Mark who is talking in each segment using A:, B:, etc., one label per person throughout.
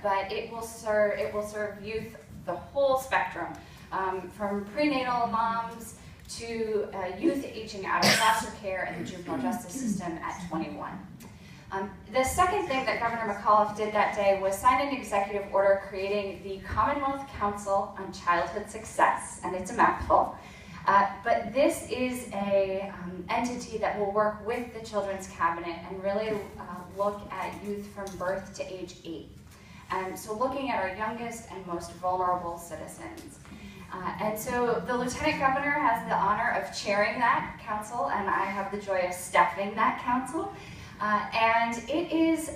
A: but it will serve youth the whole spectrum, from prenatal moms to youth aging out of foster care and the juvenile justice system at 21. The second thing that Governor McAuliffe did that day was sign an executive order creating the Commonwealth Council on Childhood Success, and it's a mouthful. But this is a entity that will work with the Children's Cabinet and really look at youth from birth to age 8. So looking at our youngest and most vulnerable citizens. And so the Lieutenant Governor has the honor of chairing that council, and I have the joy of staffing that council. And it is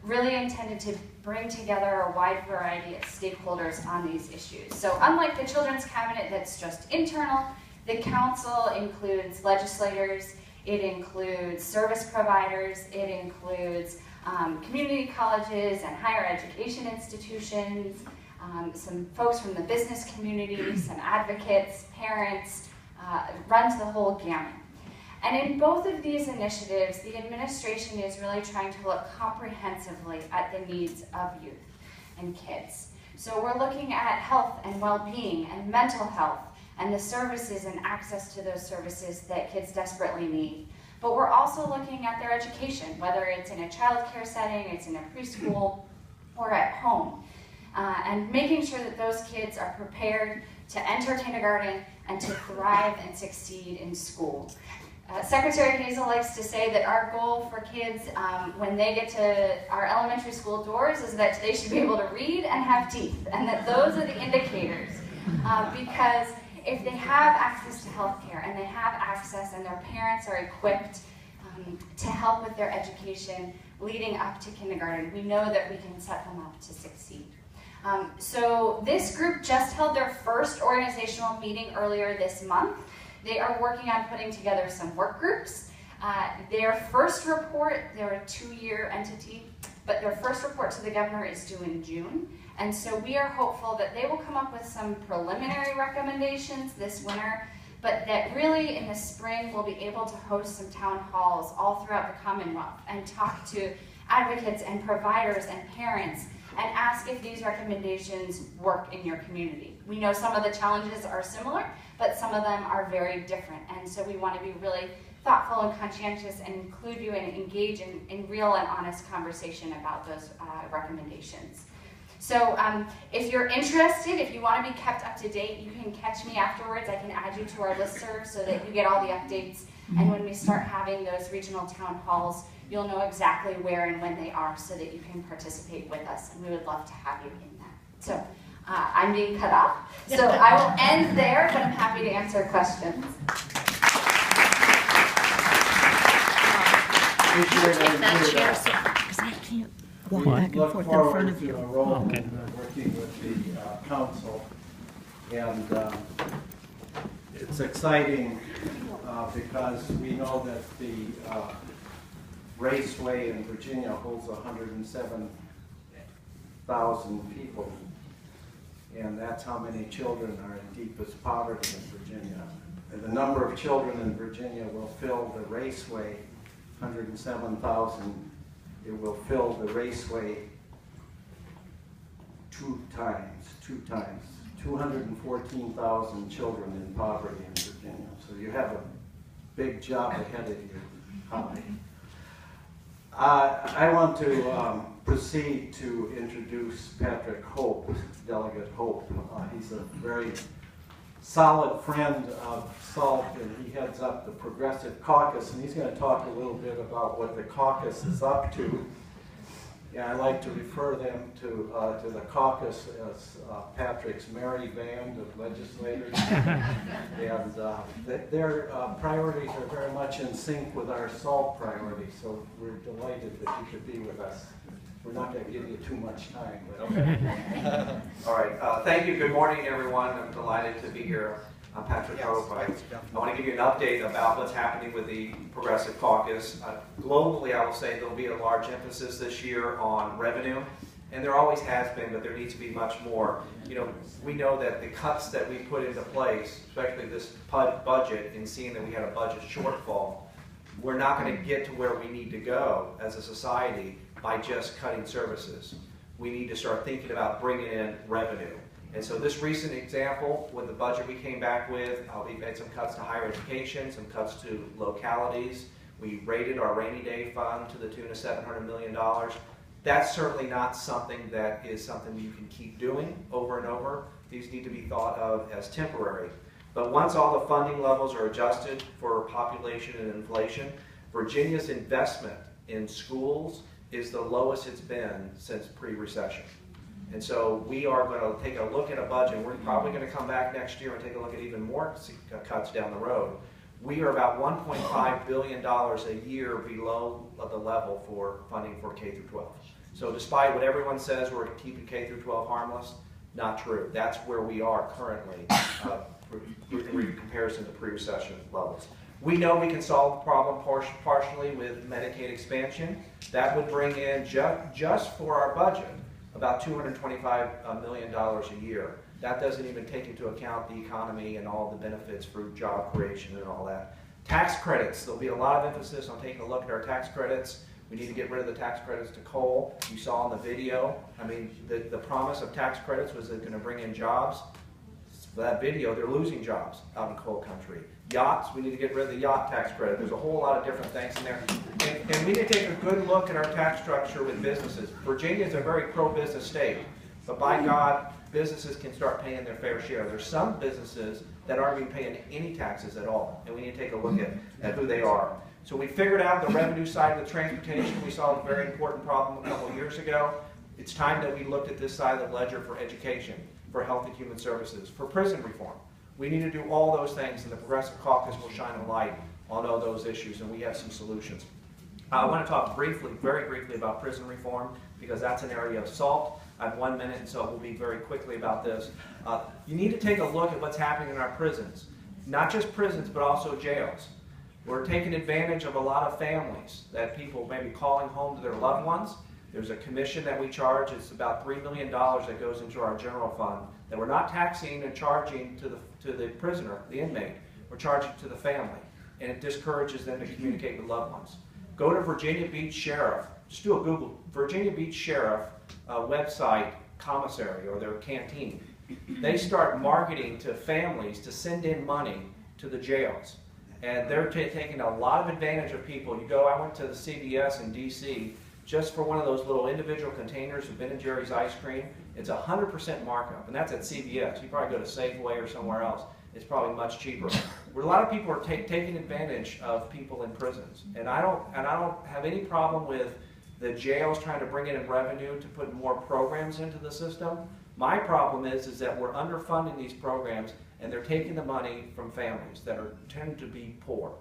A: really intended to bring together a wide variety of stakeholders on these issues. So unlike the Children's Cabinet that's just internal, the council includes legislators, it includes service providers, it includes community colleges and higher education institutions, some folks from the business community, some advocates, parents, runs the whole gamut. And in both of these initiatives, the administration is really trying to look comprehensively at the needs of youth and kids. So we're looking at health and well-being and mental health and the services and access to those services that kids desperately need. But we're also looking at their education, whether it's in a child care setting, it's in a preschool, or at home. And making sure that those kids are prepared to enter kindergarten and to thrive and succeed in school. Secretary Hazel likes to say that our goal for kids when they get to our elementary school doors is that they should be able to read and have teeth, and that those are the indicators. Because if they have access to health care and they have access and their parents are equipped to help with their education leading up to kindergarten, we know that we can set them up to succeed. So this group just held their first organizational meeting earlier this month. They are working on putting together some work groups. Their first report, they're a 2-year entity, but their first report to the governor is due in June. And so we are hopeful that they will come up with some preliminary recommendations this winter, but that really in the spring we'll be able to host some town halls all throughout the Commonwealth and talk to advocates and providers and parents and ask if these recommendations work in your community. We know some of the challenges are similar, but some of them are very different. And so we want to be really thoughtful and conscientious and include you and engage in real and honest conversation about those recommendations. So if you're interested, if you want to be kept up to date, you can catch me afterwards. I can add you to our listserv so that you get all the updates. And when we start having those regional town halls, you'll know exactly where and when they are so that you can participate with us. And we would love to have you in that. So I'm being cut off. So I will end there, but I'm happy to answer questions.
B: Take that chair, because I can't walk back and forth in front of you.
C: Look forward to a role working with the council, and it's exciting because we know that the Raceway in Virginia holds 107,000 people, and that's how many children are in deepest poverty in Virginia. And the number of children in Virginia will fill the Raceway, 107,000, it will fill the Raceway two times, 214,000 children in poverty in Virginia. So you have a big job ahead of you, Holly. I want to proceed to introduce Patrick Hope, Delegate Hope. He's a very solid friend of SALT, and he heads up the Progressive Caucus, and he's going to talk a little bit about what the caucus is up to. Yeah, I like to refer them to the caucus as Patrick's merry band of legislators, and their priorities are very much in sync with our SALT priorities, so we're delighted that you could be with us. We're not going to give you too much time. But okay.
D: All right. Thank you. Good morning, everyone. I'm delighted to be here. I'm Patrick Hope. I want to give you an update about what's happening with the Progressive Caucus. Globally, I will say there'll be a large emphasis this year on revenue, and there always has been, but there needs to be much more. You know, we know that the cuts that we put into place, especially this budget, and seeing that we had a budget shortfall, we're not going to get to where we need to go as a society by just cutting services. we need to start thinking about bringing in revenue. And so this recent example, with the budget we came back with, we made some cuts to higher education, some cuts to localities. We rated our rainy day fund to the tune of $700 million. That's certainly not something that is something you can keep doing over and over. These need to be thought of as temporary. But once all the funding levels are adjusted for population and inflation, Virginia's investment in schools is the lowest it's been since pre-recession. And so we are going to take a look at a budget. We're probably going to come back next year and take a look at even more cuts down the road. We are about $1.5 billion a year below the level for funding for K through 12. So despite what everyone says, we're keeping K through 12 harmless, not true. That's where we are currently in comparison to pre-recession levels. We know we can solve the problem partially with Medicaid expansion. That would bring in just for our budget about $225 million a year. That doesn't even take into account the economy and all the benefits for job creation and all that. Tax credits, there'll be a lot of emphasis on taking a look at our tax credits. We need to get rid of the tax credits to coal. You saw in the video, I mean, the promise of tax credits was going to bring in jobs. For that video, they're losing jobs out in coal country. Yachts, we need to get rid of the yacht tax credit. There's a whole lot of different things in there. And we need to take a good look at our tax structure with businesses. Virginia is a very pro-business state, but by God, businesses can start paying their fair share. There's some businesses that aren't even paying any taxes at all, and we need to take a look at who they are. So we figured out the revenue side of the transportation. We solved a very important problem a couple of years ago. It's time that we looked at this side of the ledger for education, for health and human services, for prison reform. We need to do all those things, and the Progressive Caucus will shine a light on all those issues, and we have some solutions. I want to talk briefly, very briefly, about prison reform, because that's an area of SALT. I have 1 minute, and so we'll be very quickly about this. You need to take a look at what's happening in our prisons. Not just prisons, but also jails. We're taking advantage of a lot of families that people may be calling home to their loved ones. There's a commission that we charge. It's about $3 million that goes into our general fund that we're not taxing and charging to the prisoner, the inmate. We're charging to the family, and it discourages them to communicate with loved ones. Go to Virginia Beach Sheriff. Just do a Google. Virginia Beach Sheriff website commissary or their canteen. They start marketing to families to send in money to the jails. And they're taking a lot of advantage of people. You go, I went to the CVS in DC just for one of those little individual containers of Ben & Jerry's ice cream. It's 100% markup, and that's at CVS. You probably go to Safeway or somewhere else. It's probably much cheaper. Where a lot of people are taking advantage of people in prisons. And I don't have any problem with the jails trying to bring in revenue to put more programs into the system. My problem is that we're underfunding these programs, and they're taking the money from families that tend to be poor.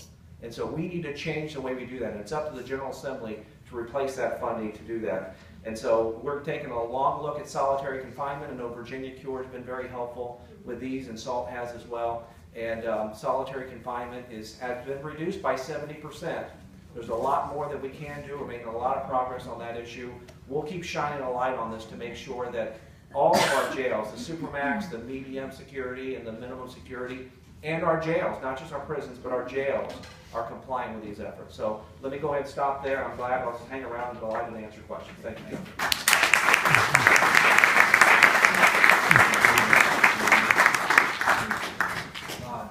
D: And so we need to change the way we do that. And it's up to the General Assembly to replace that funding to do that. And so we're taking a long look at solitary confinement. I know Virginia Cure has been very helpful with these, and SALT has as well. And solitary confinement has been reduced by 70%. There's a lot more that we can do. We're making a lot of progress on that issue. We'll keep shining a light on this to make sure that all of our jails, the Supermax, the medium security, and the minimum security, and our jails, not just our prisons, but our jails, are complying with these efforts. So let me go ahead and stop there. I'm glad I'll hang around until I can answer questions. Thank you, Jim.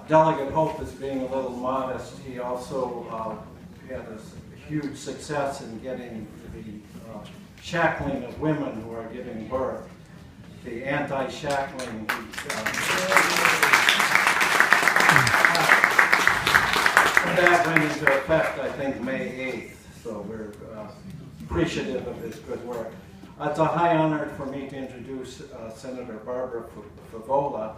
C: Delegate Hope is being a little modest. He also had a huge success in getting the shackling of women who are giving birth. The anti-shackling, that went into effect, I think, May 8th, so we're appreciative of his good work. It's a high honor for me to introduce Senator Barbara Favola.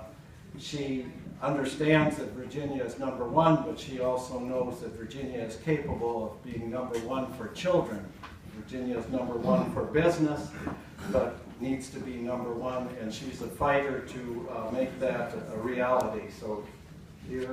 C: She understands that Virginia is #1, but she also knows that Virginia is capable of being #1 for children. Virginia is #1 for business, but needs to be #1, and she's a fighter to make that a reality. So here